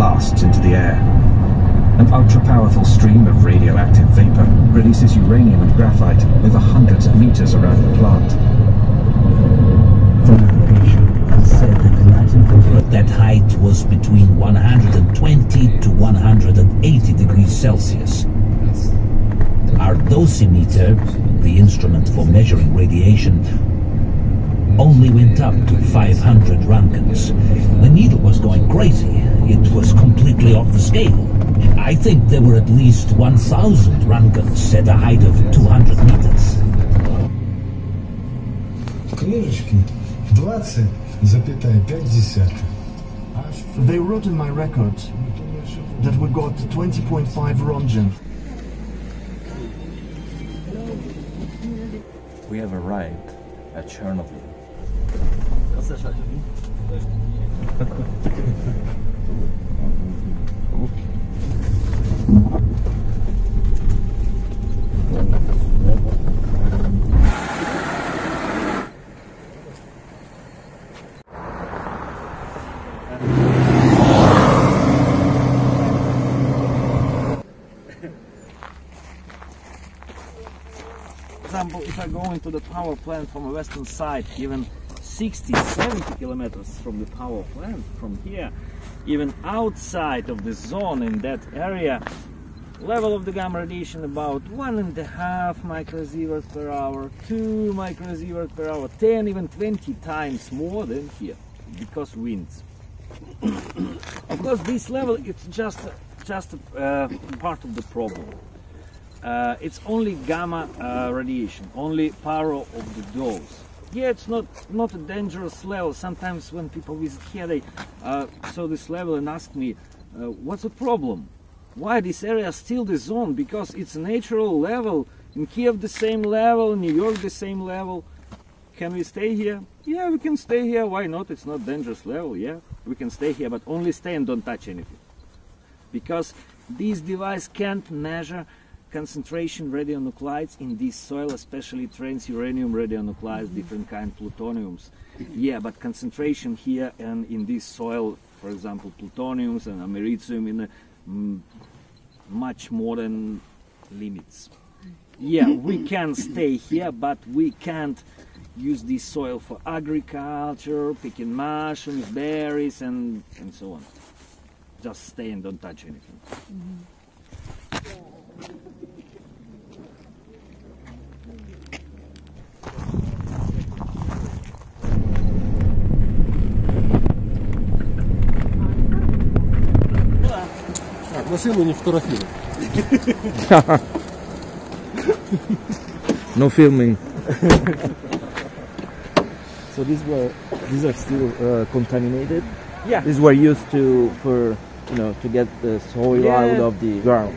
blasts into the air. An ultra-powerful stream of radioactive vapor releases uranium and graphite over hundreds of meters around the plant. That height was between 120 to 180 degrees Celsius. Our dosimeter, the instrument for measuring radiation, only went up to 500 roentgens. The needle was going crazy. It was completely off the scale. I think there were at least 1,000 roentgens at a height of 200 meters. Книжечки 20,5. They wrote in my record that we got 20.5 Roentgen. We have arrived at Chernobyl. For example, if I go into the power plant from the western side, even 60-70 kilometers from the power plant, from here, even outside of the zone in that area, level of the gamma radiation about 1.5 microsieverts per hour, 2 microsieverts per hour, 10, even 20 times more than here, because winds. Of course, this level, it's just part of the problem. It's only gamma radiation, only power of the dose. Yeah, it's not a dangerous level. Sometimes when people visit here, they saw this level and ask me, what's the problem? Why this area is still the zone? Because it's a natural level. In Kiev the same level, in New York the same level. Can we stay here? Yeah, we can stay here. Why not? It's not dangerous level. Yeah, we can stay here, but only stay and don't touch anything. Because this device can't measure concentration radionuclides in this soil, especially transuranium radionuclides, different kind plutoniums. Yeah, but concentration here and in this soil, for example, plutoniums and americium in much more than limits. Yeah, we can stay here, but we can't use this soil for agriculture, picking mushrooms, berries, and so on. Just stay and don't touch anything. Машину не фотографируй. No filming. So these are still contaminated. Yeah. These were used to get the soil out of the ground.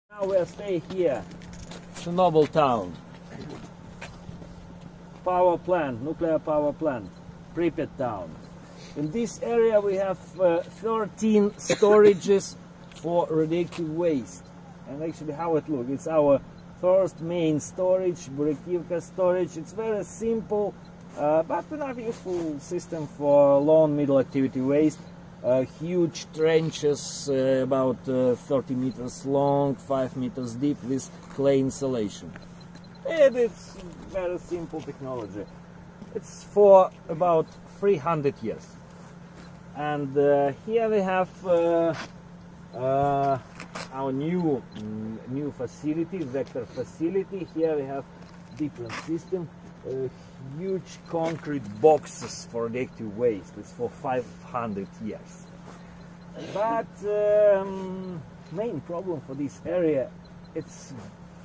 Now we'll stay here, Chernobyl town. Power plant, nuclear power plant, Pripyat town. In this area we have 13 storages for radioactive waste. And actually how it looks, it's our first main storage, Burekivka storage. It's very simple, but enough useful system for low and middle activity waste. Huge trenches, about 30 meters long, 5 meters deep, with clay insulation. And it's very simple technology. It's for about 300 years. And here we have our new facility, vector facility. Here we have different system, huge concrete boxes for radioactive waste. It's for 500 years. But main problem for this area, it's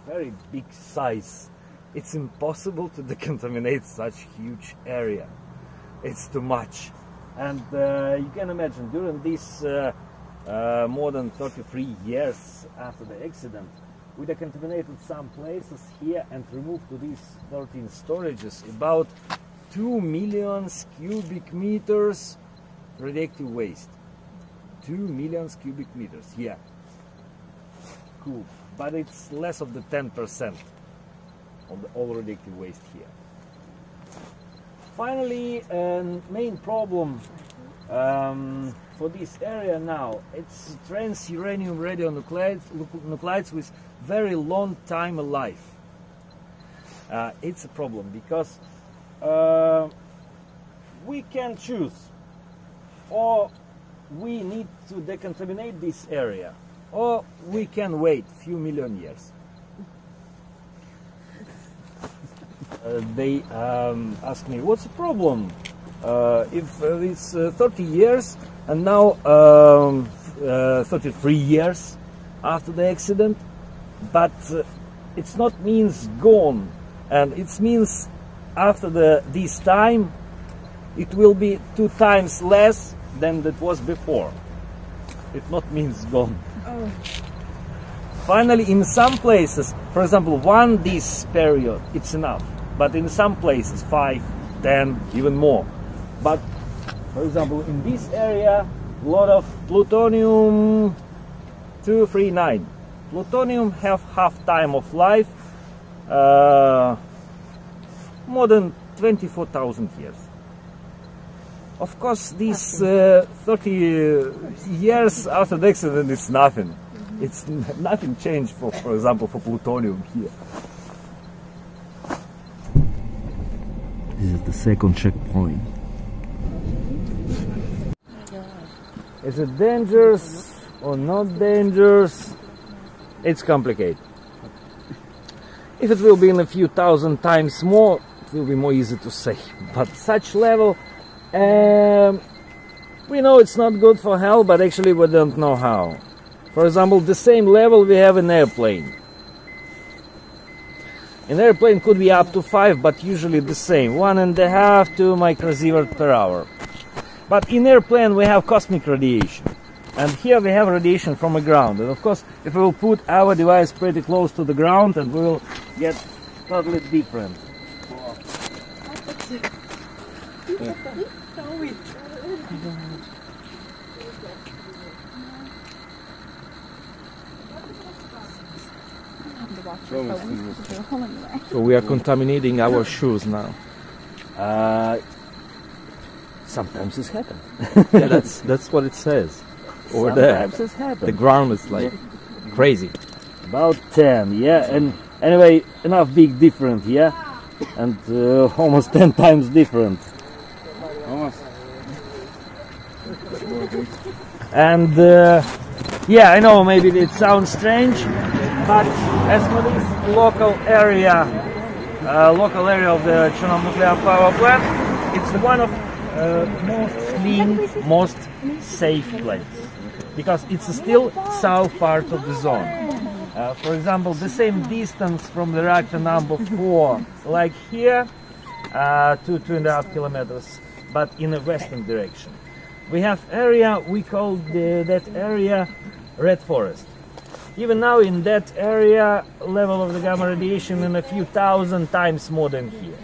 very big size. It's impossible to decontaminate such huge area. It's too much. And you can imagine, during this more than 33 years after the accident, we decontaminated some places here and removed to these 13 storages about 2 million cubic meters radioactive waste. 2 million cubic meters, yeah. Cool. But it's less of the 10% of the all radioactive waste here. Finally, main problem for this area now, it's trans uranium radionuclides with very long time alive. It's a problem because we can choose, or we need to decontaminate this area, or we can wait few million years. They ask me, what's the problem if it's 30 years and now 33 years after the accident, but it's not means gone, and it means after this time it will be 2 times less than that was before. It not means gone. Oh. Finally, in some places, for example, this period, it's enough. But in some places, 5, 10, even more. But, for example, in this area, a lot of plutonium-239. Plutonium have half time of life, more than 24,000 years. Of course, these 30 years after the accident is nothing. It's nothing changed, for example, for plutonium here. This is the second checkpoint. Is it dangerous or not dangerous? It's complicated. If it will be in a few thousand times more, it will be more easy to say. But such level, we know it's not good for health, but actually we don't know how. For example, the same level we have in airplane. In airplane could be up to 5, but usually the same, 1.5 to microsievert per hour. But in airplane we have cosmic radiation, and here we have radiation from the ground. And of course, if we will put our device pretty close to the ground, and we will get totally different. So we are contaminating our shoes now. Sometimes it's happened. Yeah, that's what it says over there. Sometimes it's happened. The ground is like crazy. About 10, yeah. And anyway, enough big different, yeah, and almost 10 times different. And yeah, I know maybe it sounds strange, but as for this local area of the Chernobyl nuclear power plant, it's one of most clean, most safe place, because it's still south part of the zone. For example, the same distance from the reactor number 4, like here, 2.5 kilometers, but in a western direction. We have area, we call that area red forest. Even now in that area, level of the gamma radiation in a few thousand times more than here.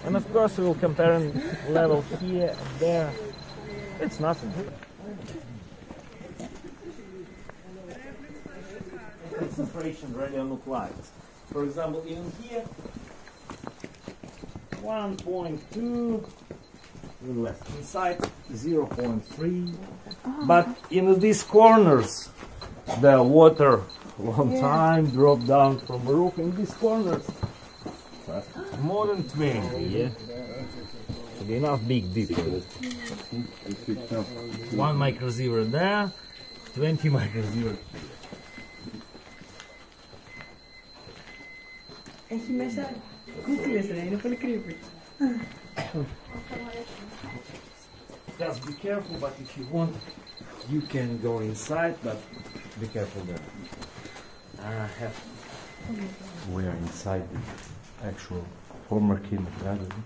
And of course we will compare level here and there. It's nothing. Concentration radionuclides. For example, even here, 1.2, less inside 0.3. But in these corners, the water long time dropped down from the roof. In these corners, more than 20. Yeah, so enough big difference. 1 microsievert there, 20 microsievert here. Έχει μέσα κούκλες, είναι πολύ creepy. Just be careful, but if you want, you can go inside, but be careful there. We are inside the actual former chemotherapy.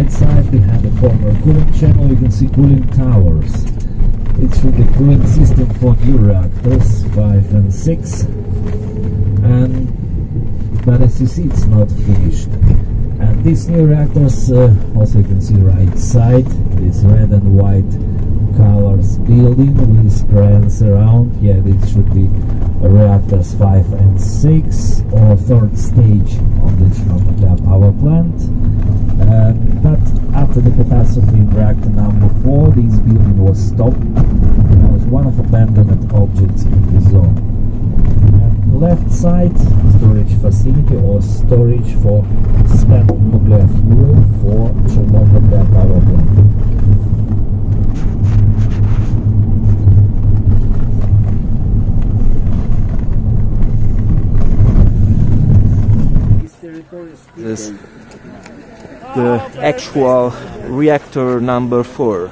right side, behind the former cooling channel, you can see cooling towers. It's the cooling system for new reactors 5 and 6, but as you see, it's not finished. And these new reactors, also you can see right side, this red and white colors building with crans around. Yeah, this should be reactors 5 and 6, or third stage of the Chernobyl power plant. But after the catastrophe in reactor number 4, this building was stopped. It was one of abandoned objects in the zone. And left side, storage facility or storage for spent nuclear fuel for Chernobyl power plant. This is the actual reactor number 4.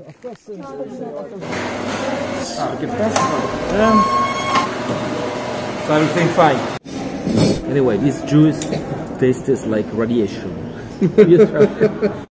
Of course, So everything fine. Anyway, this juice tastes like radiation. You try it.